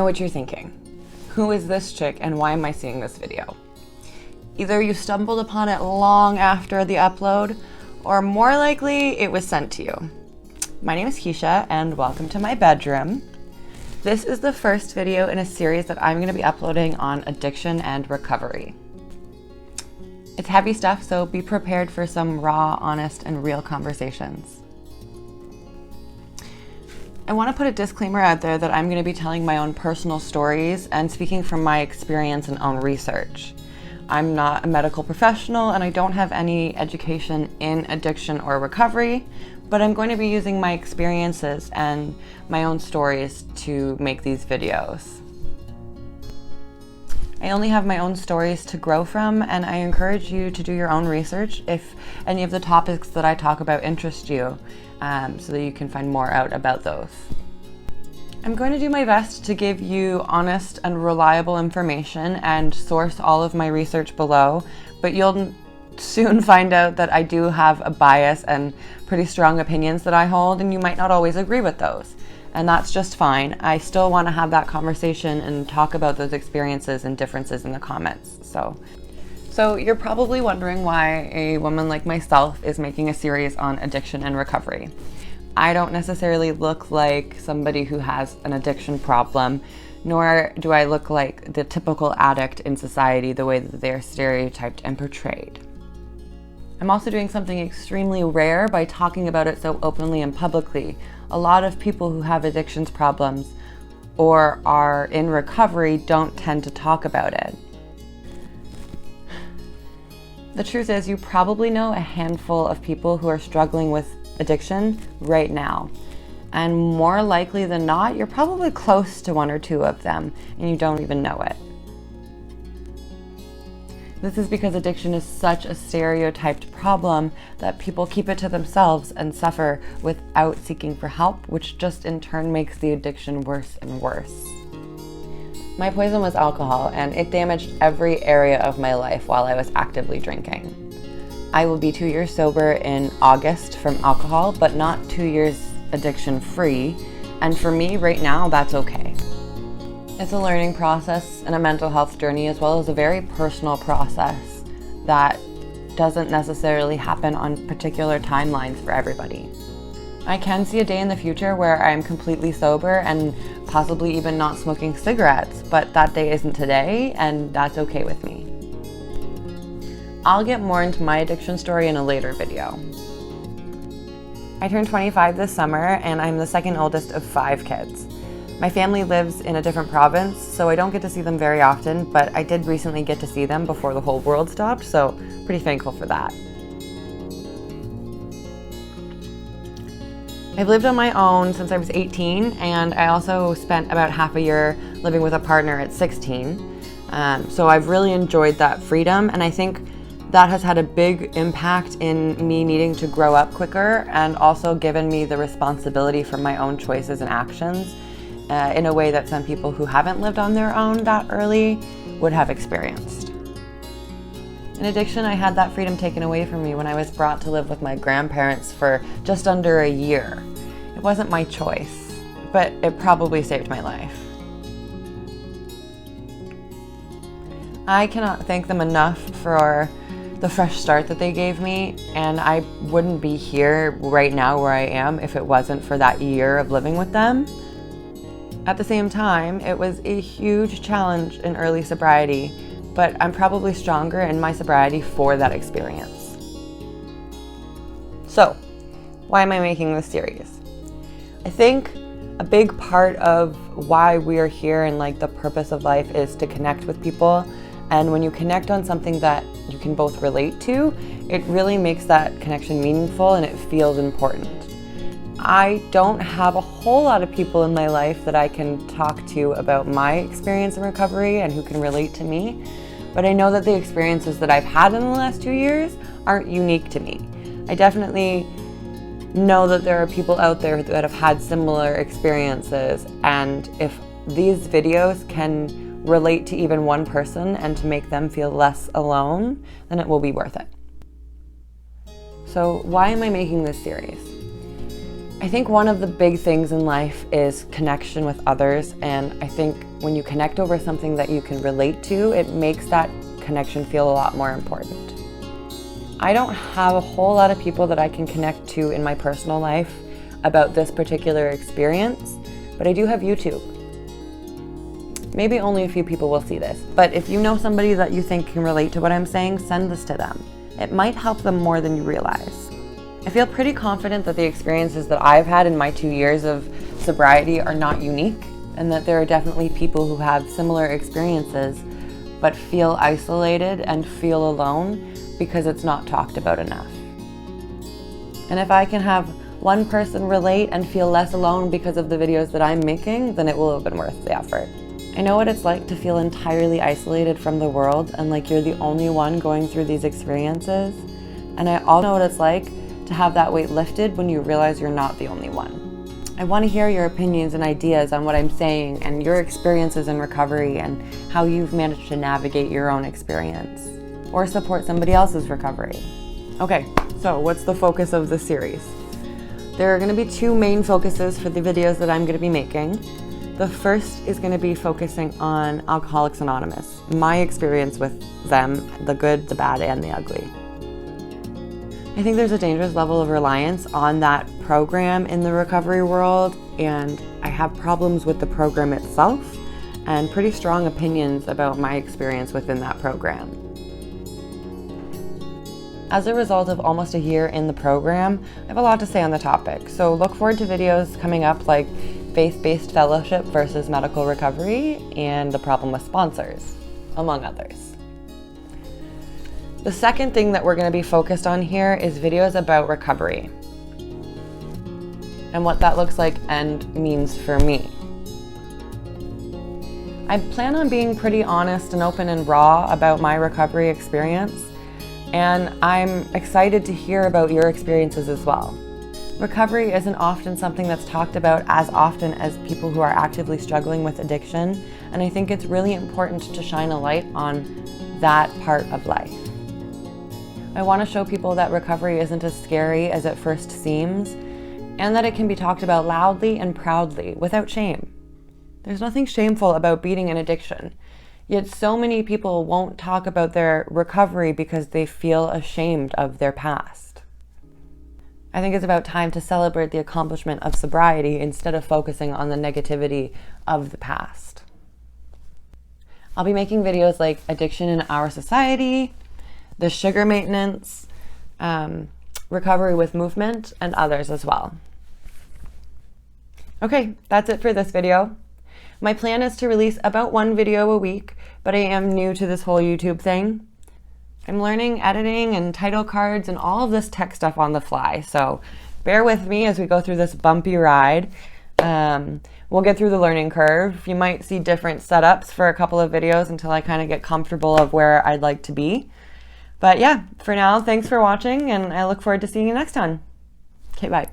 know what you're thinking. Who is this chick and why am I seeing this video? Either you stumbled upon it long after the upload, or more likely it was sent to you. My name is Keisha and welcome to my bedroom. This is the first video in a series that I'm going to be uploading on addiction and recovery. It's heavy stuff, so be prepared for some raw, honest, and real conversations. I want to put a disclaimer out there that I'm going to be telling my own personal stories and speaking from my experience and own research. I'm not a medical professional and I don't have any education in addiction or recovery, but I'm going to be using my experiences and my own stories to make these videos. I only have my own stories to grow from, and I encourage you to do your own research if any of the topics that I talk about interest you, so that you can find more out about those. I'm going to do my best to give you honest and reliable information and source all of my research below, but you'll soon find out that I do have a bias and pretty strong opinions that I hold, and you might not always agree with those. And that's just fine. I still want to have that conversation and talk about those experiences and differences in the comments. So you're probably wondering why a woman like myself is making a series on addiction and recovery. I don't necessarily look like somebody who has an addiction problem, nor do I look like the typical addict in society the way that they're stereotyped and portrayed. I'm also doing something extremely rare by talking about it so openly and publicly. A lot of people who have addictions problems or are in recovery don't tend to talk about it. The truth is, you probably know a handful of people who are struggling with addiction right now. And more likely than not, you're probably close to one or two of them and you don't even know it. This is because addiction is such a stereotyped problem that people keep it to themselves and suffer without seeking for help, which just in turn makes the addiction worse and worse. My poison was alcohol, and it damaged every area of my life while I was actively drinking. I will be 2 years sober in August from alcohol, but not 2 years addiction free, and for me right now, that's okay. It's a learning process and a mental health journey, as well as a very personal process that doesn't necessarily happen on particular timelines for everybody. I can see a day in the future where I'm completely sober and possibly even not smoking cigarettes, but that day isn't today, and that's okay with me. I'll get more into my addiction story in a later video. I turned 25 this summer, and I'm the second oldest of 5 kids. My family lives in a different province, so I don't get to see them very often, but I did recently get to see them before the whole world stopped, so pretty thankful for that. I've lived on my own since I was 18, and I also spent about half a year living with a partner at 16. So I've really enjoyed that freedom, and I think that has had a big impact in me needing to grow up quicker and also given me the responsibility for my own choices and actions in a way that some people who haven't lived on their own that early would have experienced. In addiction, I had that freedom taken away from me when I was brought to live with my grandparents for just under a year. It wasn't my choice, but it probably saved my life. I cannot thank them enough for the fresh start that they gave me, and I wouldn't be here right now where I am if it wasn't for that year of living with them. At the same time, it was a huge challenge in early sobriety, but I'm probably stronger in my sobriety for that experience. So, why am I making this series? I think a big part of why we are here and the purpose of life is to connect with people, and when you connect on something that you can both relate to, it really makes that connection meaningful and it feels important. I don't have a whole lot of people in my life that I can talk to about my experience in recovery and who can relate to me, but I know that the experiences that I've had in the last 2 years aren't unique to me. I definitely know that there are people out there that have had similar experiences, and if these videos can relate to even one person and to make them feel less alone, then it will be worth it. So why am I making this series? I think one of the big things in life is connection with others, and I think when you connect over something that you can relate to, it makes that connection feel a lot more important. I don't have a whole lot of people that I can connect to in my personal life about this particular experience, but I do have YouTube. Maybe only a few people will see this, but if you know somebody that you think can relate to what I'm saying, send this to them. It might help them more than you realize. I feel pretty confident that the experiences that I've had in my 2 years of sobriety are not unique, and that there are definitely people who have similar experiences but feel isolated and feel alone because it's not talked about enough. And if I can have one person relate and feel less alone because of the videos that I'm making, then it will have been worth the effort. I know what it's like to feel entirely isolated from the world and like you're the only one going through these experiences. And I also know what it's like to have that weight lifted when you realize you're not the only one. I want to hear your opinions and ideas on what I'm saying and your experiences in recovery and how you've managed to navigate your own experience or support somebody else's recovery. Okay, so what's the focus of this series? There are going to be two main focuses for the videos that I'm going to be making. The first is going to be focusing on Alcoholics Anonymous, my experience with them, the good, the bad, and the ugly. I think there's a dangerous level of reliance on that program in the recovery world, and I have problems with the program itself and pretty strong opinions about my experience within that program. As a result of almost a year in the program, I have a lot to say on the topic, so look forward to videos coming up like faith-based fellowship versus medical recovery and the problem with sponsors, among others. The second thing that we're going to be focused on here is videos about recovery and what that looks like and means for me. I plan on being pretty honest and open and raw about my recovery experience, and I'm excited to hear about your experiences as well. Recovery isn't often something that's talked about as often as people who are actively struggling with addiction, and I think it's really important to shine a light on that part of life. I want to show people that recovery isn't as scary as it first seems, and that it can be talked about loudly and proudly, without shame. There's nothing shameful about beating an addiction, yet so many people won't talk about their recovery because they feel ashamed of their past. I think it's about time to celebrate the accomplishment of sobriety instead of focusing on the negativity of the past. I'll be making videos like addiction in our society, the sugar maintenance, recovery with movement, and others as well. Okay, that's it for this video. My plan is to release about one video a week, but I am new to this whole YouTube thing. I'm learning editing and title cards and all of this tech stuff on the fly, so bear with me as we go through this bumpy ride. We'll get through the learning curve. You might see different setups for a couple of videos until I kind of get comfortable of where I'd like to be. But yeah, for now, thanks for watching, and I look forward to seeing you next time. Okay, bye.